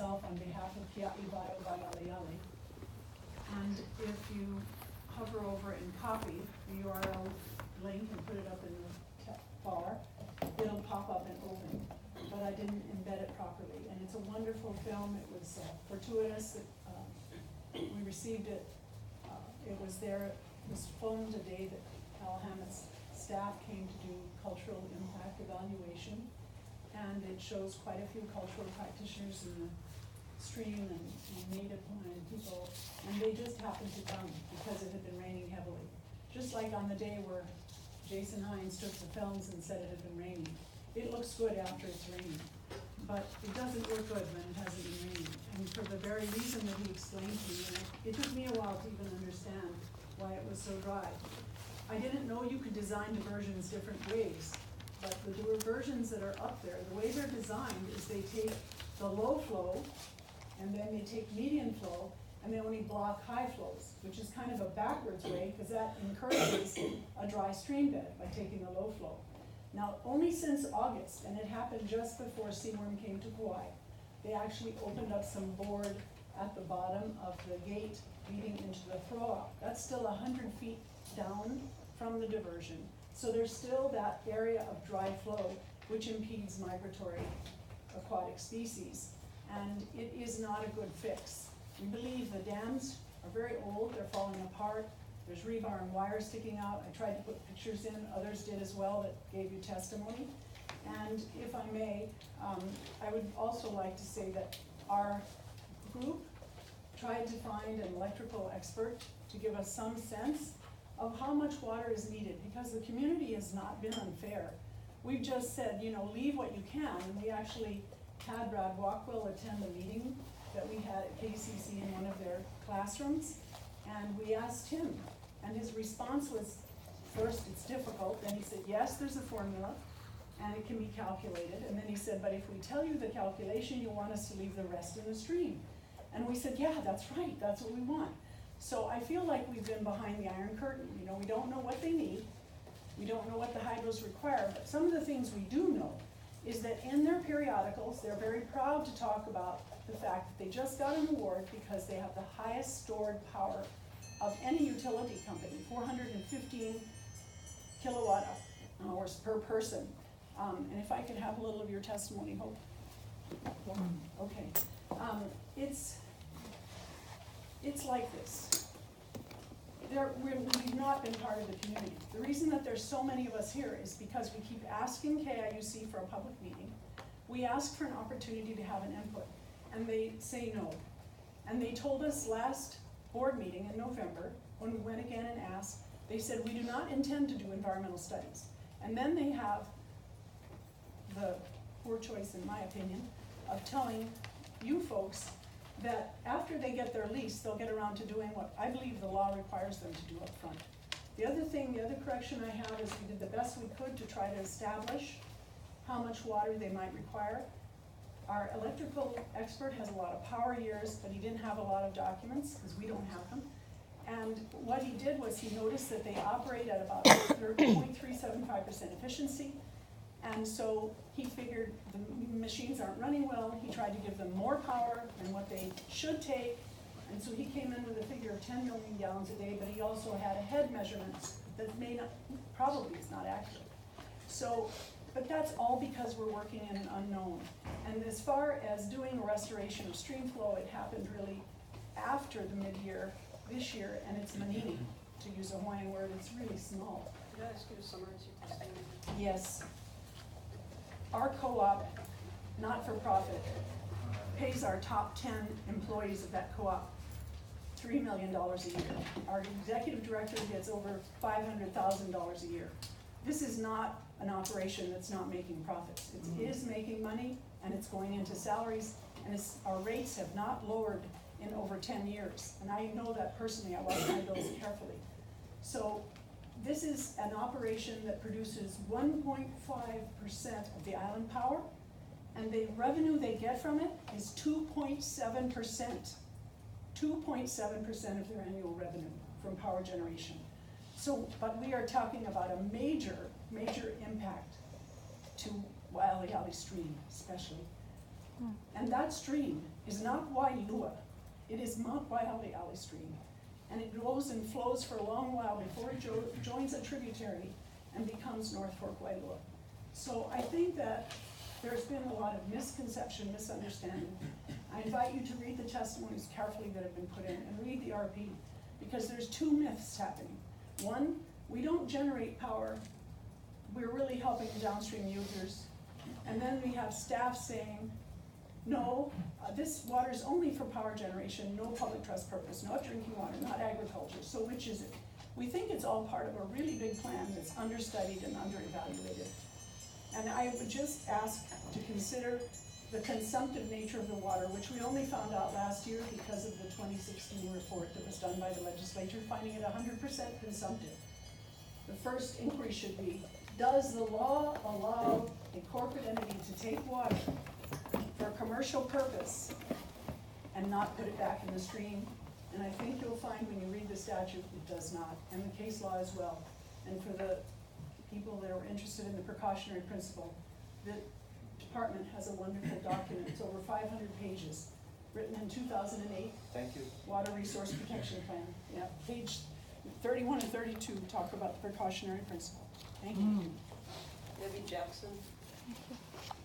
myself on behalf of Kia'i Wai Wai'ale'ale. And if you hover over and copy the URL link and put it up in the bar, it'll pop up and open. But I didn't embed it properly. And it's a wonderful film. It was fortuitous that we received it. It was there. It was filmed a day that Al Hammett's staff came to do cultural impact evaluation. And it shows quite a few cultural practitioners in the stream and Native Hawaiian people. And they just happened to come because it had been raining heavily. Just like on the day where Jason Hines took the films and said it had been raining. It looks good after it's raining, but it doesn't look good when it hasn't been raining. And for the very reason that he explained to me, and it took me a while to even understand why it was so dry. I didn't know you could design diversions different ways, but the diversions that are up there, the way they're designed is they take the low flow, and then they take median flow, and they only block high flows, which is kind of a backwards way, because that encourages a dry stream bed by taking the low flow. Now, only since August, and it happened just before Seaworm came to Kauai, they actually opened up some board at the bottom of the gate leading into the throw-out. That's still 100 feet down from the diversion. So there's still that area of dry flow, which impedes migratory aquatic species. And it is not a good fix. We believe the dams are very old, they're falling apart. There's rebar and wire sticking out. I tried to put pictures in, others did as well that gave you testimony. And if I may, I would also like to say that our group tried to find an electrical expert to give us some sense of how much water is needed, because the community has not been unfair. We've just said, you know, leave what you can, and we actually had Brad Walkwell attend a meeting that we had at KCC in one of their classrooms, and we asked him, and his response was, first, it's difficult, then he said, yes, there's a formula, and it can be calculated, and then he said, but if we tell you the calculation, you want us to leave the rest in the stream. And we said, yeah, that's right, that's what we want. So I feel like we've been behind the Iron Curtain. You know, we don't know what they need, we don't know what the hydros require, but some of the things we do know is that in their periodicals, they're very proud to talk about the fact that they just got an award because they have the highest stored power of any utility company, 415 kilowatt hours per person. And if I could have a little of your testimony, Hope. Okay. It's like this. We've not been part of the community. The reason that there's so many of us here is because we keep asking KIUC for a public meeting. We ask for an opportunity to have an input, and they say no. And they told us last board meeting in November, when we went again and asked, they said, we do not intend to do environmental studies. And then they have the poor choice, in my opinion, of telling you folks that after they get their lease, they'll get around to doing what I believe the law requires them to do up front. The other correction I have is we did the best we could to try to establish how much water they might require. Our electrical expert has a lot of power years, but he didn't have a lot of documents, because we don't have them. And what he did was he noticed that they operate at about 0.375% efficiency. And so he figured the machines aren't running well. He tried to give them more power than what they should take. And so he came in with a figure of 10 million gallons a day, but he also had a head measurement that probably is not accurate. So, but that's all because we're working in an unknown. And as far as doing a restoration of stream flow, it happened really after the mid-year this year, and it's manini, to use a Hawaiian word. It's really small. Could I ask you to summarize your testimony? Yes. Our co-op, not-for-profit, pays our top 10 employees of that co-op $3 million a year. Our executive director gets over $500,000 a year. This is not an operation that's not making profits. It is making money, and it's going into salaries, and our rates have not lowered in over 10 years. And I know that personally. I watch my bills carefully. So this is an operation that produces 1.5% of the island power, and the revenue they get from it is 2.7%. 2.7% of their annual revenue from power generation. So, but we are talking about a major impact to Wai'ale'ale stream, especially. And that stream is not Wai'ale'ale, it is Mount Wai'ale'ale stream. And it goes and flows for a long while before it joins a tributary and becomes North Fork Wai'ale'ale. So I think that there's been a lot of misconception, misunderstanding. I invite you to read the testimonies carefully that have been put in and read the RP, because there's two myths happening. One, we don't generate power, we're really helping the downstream users. And then we have staff saying, no, this water is only for power generation, no public trust purpose, not drinking water, not agriculture. So which is it? We think it's all part of a really big plan that's understudied and under-evaluated. And I would just ask to consider the consumptive nature of the water, which we only found out last year because of the 2016 report that was done by the legislature, finding it 100% consumptive. The first inquiry should be, does the law allow a corporate entity to take water for a commercial purpose and not put it back in the stream? And I think you'll find when you read the statute, it does not, and the case law as well. And for the people that are interested in the precautionary principle, the department has a wonderful document. It's over 500 pages, written in 2008. Thank you. Water Resource Protection Plan. Yeah, page 31 and 32 talk about the precautionary principle. Thank you. Debbie Jackson. Thank you.